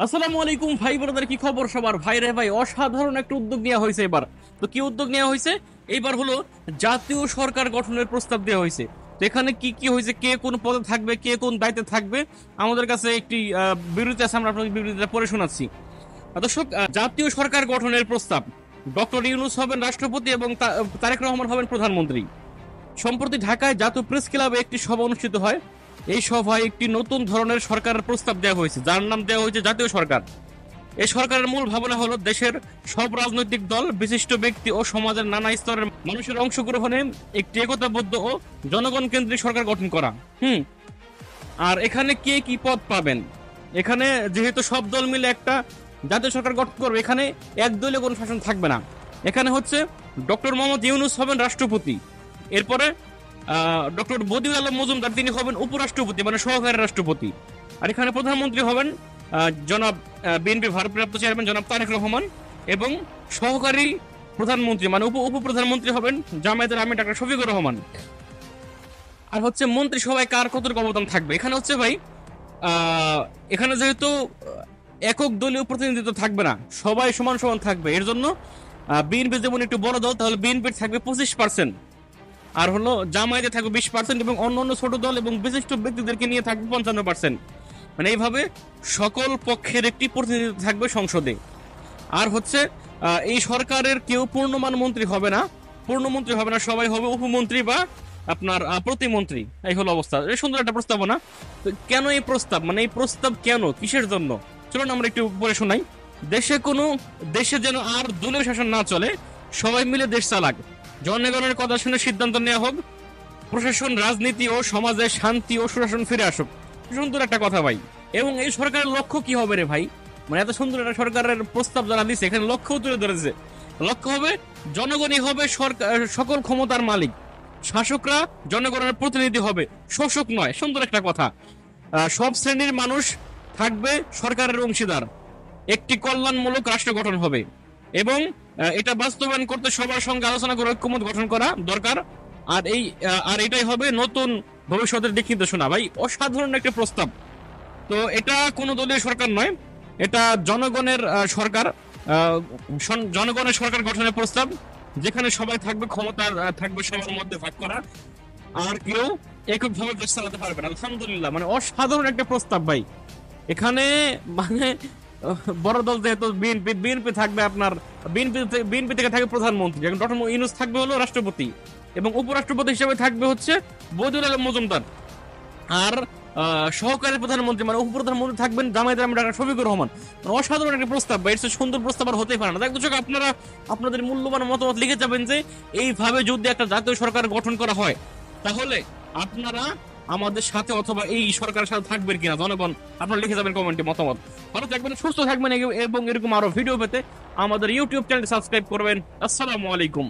আসসালামু আলাইকুম ভাই বোনদের, কি খবর সবার? ভাই রে ভাই, অসাধারণ একটা উদ্যোগ নেওয়া হয়েছে এবার। তো কি উদ্যোগ নেওয়া হয়েছে এইবার হলো জাতীয় সরকার গঠনের প্রস্তাব দেওয়া হয়েছে। তো এখানে কি কি হয়েছে, কে কোন পদে থাকবে, কে কোন দায়িত্বে থাকবে, আমাদের কাছে একটি বিবৃতি আছে, আমরা আপনাদের বিবৃতিটা পড়ে শোনাচ্ছি। দর্শক, জাতীয় সরকার গঠনের প্রস্তাব। ডক্টর ইউনূস হবেন রাষ্ট্রপতি এবং তারেক রহমান হবেন প্রধানমন্ত্রী। সম্প্রতি ঢাকায় জাতীয় প্রেস ক্লাবে একটি সভা অনুষ্ঠিত হয়। এই সভায় একটি নতুন ধরনের সরকারের প্রস্তাব দেওয়া হয়েছে, যার নাম দেওয়া হয়েছে জাতীয় সরকার। এই সরকারের মূল ভাবনা হলো দেশের সব রাজনৈতিক দল, বিশিষ্ট ব্যক্তি ও সমাজের নানা স্তরের মানুষের অংশগ্রহণে একটি একতাবদ্ধ ও জনগণ কেন্দ্রিক সরকার গঠন করা। আর এখানে কে কি পদ পাবেন? এখানে যেহেতু সব দল মিলে একটা জাতীয় সরকার গঠন করবে, এখানে একদলীয় কোনো শাসন থাকবে না। এখানে হচ্ছে ডক্টর মোহাম্মদ ইউনূস হবেন রাষ্ট্রপতি। এরপরে ডক্টর বদিউল আলম মজুমদার, তিনি হবেন উপরাষ্ট্রপতি, মানে সহকারী রাষ্ট্রপতি। আর এখানে প্রধানমন্ত্রী হবেন জনাব বিএনপি ভারপ্রাপ্ত চেয়ারম্যান জনাব তারেক রহমান, এবং সহকারী প্রধানমন্ত্রী মানে উপপ্রধানমন্ত্রী হবেন জামায়াতের আমির ডাক্তার শফিকুর রহমান। আর হচ্ছে মন্ত্রিসভায় কার কতটুকু অবদান থাকবে, এখানে হচ্ছে ভাই এখানে যেহেতু একক দলীয় প্রতিনিধিত্ব থাকবে না, সবাই সমান সমান থাকবে। এর জন্য বিএনপি যেমন একটু বড় দল, তাহলে বিএনপির থাকবে 25%, আর হলো জামায়াতে থাকবে 20%, এবং অন্যান্য ছোট দল এবং বিশিষ্ট ব্যক্তিদেরকে নিয়ে থাকবে 55%। মানে এইভাবে সকল পক্ষের একটি প্রতিনিধিত্ব থাকবে সংসদে। আর হচ্ছে এই সরকারের কেউ পূর্ণমান মন্ত্রী হবে না, সবাই হবে উপমন্ত্রী বা আপনার প্রতিমন্ত্রী। এই হলো অবস্থা। এই সুন্দর একটা প্রস্তাবনা। তো কেন এই প্রস্তাব, মানে এই প্রস্তাব কেন, কিসের জন্য, চলুন আমরা একটু পড়ে শোনাই। দেশে যেন আর দলীয় শাসন না চলে, সবাই মিলে দেশ চালাক, জনগণের কথা শুনে সিদ্ধান্ত নেওয়া হোক, প্রশাসন, রাজনীতি ও সমাজে শান্তি ও সুশাসন ফিরে আসুক। সুন্দর একটা কথা ভাই। এবং এই সরকারের লক্ষ্য কি হবে রে ভাই? মানে এত সুন্দর একটা সরকারের প্রস্তাব যারা দিচ্ছে, এখানে লক্ষ্য তুলে ধরেছে। লক্ষ্য হবে জনগণই হবে সরকার, সকল ক্ষমতার মালিক, শাসকরা জনগণের প্রতিনিধি হবে, শোষক নয়। সুন্দর একটা কথা। সব শ্রেণীর মানুষ থাকবে সরকারের অংশীদার, একটি কল্যাণমূলক রাষ্ট্র গঠন হবে, এবং এটা বাস্তবায়ন করতে সবার সঙ্গে আলোচনা করে ঐক্যমত গঠন করা দরকার। আর এটাই হবে নতুন ভবিষ্যতের দিক নির্দেশনা। ভাই, অসাধারণ একটা প্রস্তাব। তো এটা কোনো দলীয় সরকার নয়, এটা জনগণের সরকার, জনগণের সরকার গঠনের প্রস্তাব, যেখানে সবাই থাকবে, ক্ষমতা থাকবে সবার মধ্যে ভাগ করা, আর কেউ এককভাবে দেশ চালাতে পারবে না। আলহামদুলিল্লাহ, মানে অসাধারণ একটা প্রস্তাব ভাই। এখানে মানে বড় দল যেহেতু বিএনপি থাকবে, আপনার বিএনপি থেকে থাকবে প্রধানমন্ত্রী, এখন ডক্টর ইউনূস থাকবে হলো রাষ্ট্রপতি, এবং উপরাষ্ট্রপতি হিসেবে থাকবে হচ্ছে বদিউল আলম মজুমদার। আর সহকারী প্রধানমন্ত্রী মানে উপপ্রধানমন্ত্রী থাকবেন জামায়াতের আমির ডাক্তার শফিকুর রহমান। মানে অসাধারণ একটা প্রস্তাব বা এর সুন্দর প্রস্তাব আর হতেই পারে না। দেখ দর্শক, আপনারা আপনাদের মূল্যবান মতামত লিখে যাবেন যে এইভাবে যদি একটা জাতীয় সরকার গঠন করা হয়, তাহলে আপনারা আমাদের সাথে অথবা এই সরকারের সাথে থাকবেন কিনা। জনগণ আপনারা লিখে যাবেন কমেন্টে মতামত। ভালো থাকবেন, সুস্থ থাকবেন, এবং এরকম আরো ভিডিও পেতে আমাদের ইউটিউব চ্যানেল সাবস্ক্রাইব করবেন। আসসালামু আলাইকুম।